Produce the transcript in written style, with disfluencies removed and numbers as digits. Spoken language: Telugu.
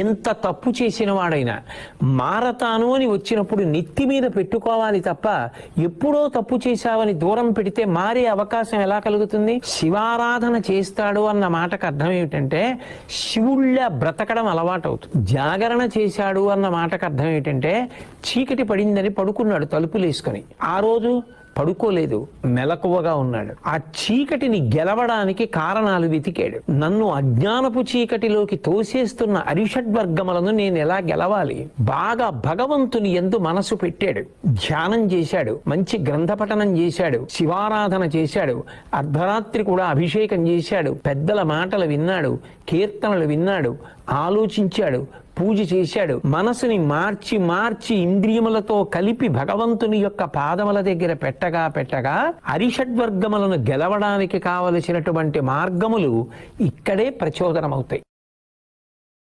ఎంత తప్పు చేసిన వాడైనా మారతాను అని వచ్చినప్పుడు నెత్తి మీద పెట్టుకోవాలి తప్ప ఎప్పుడో తప్పు చేశావని దూరం పెడితే మారే అవకాశం ఎలా కలుగుతుంది? శివారాధన చేస్తాడు అన్న మాటకు అర్థం ఏమిటంటే శివుళ్ళ బ్రతకడం అలవాటు అవుతుంది. జాగరణ చేశాడు అన్న మాటకు అర్థం ఏమిటంటే చీకటి పడిందని పడుకున్నాడు తలుపులేసుకొని. ఆ రోజు పడుకోలేదు, మెలకువగా ఉన్నాడు. ఆ చీకటిని గెలవడానికి కారణాలు వెతికాడు. నన్ను అజ్ఞానపు చీకటిలోకి తోసేస్తున్న అరిషడ్వర్గములను నేను ఎలా గెలవాలి? బాగా భగవంతుని యందు మనసు పెట్టాడు, ధ్యానం చేశాడు, మంచి గ్రంథపఠనం చేశాడు, శివారాధన చేశాడు, అర్ధరాత్రి కూడా అభిషేకం చేశాడు, పెద్దల మాటలు విన్నాడు, కీర్తనలు విన్నాడు, ఆలోచించాడు, పూజ చేశాడు. మనసుని మార్చి మార్చి ఇంద్రియములతో కలిపి భగవంతుని యొక్క పాదముల దగ్గర పెట్టగా అరిషడ్వర్గములను గెలవడానికి కావలసినటువంటి మార్గములు ఇక్కడే ప్రచోదనమవుతాయి.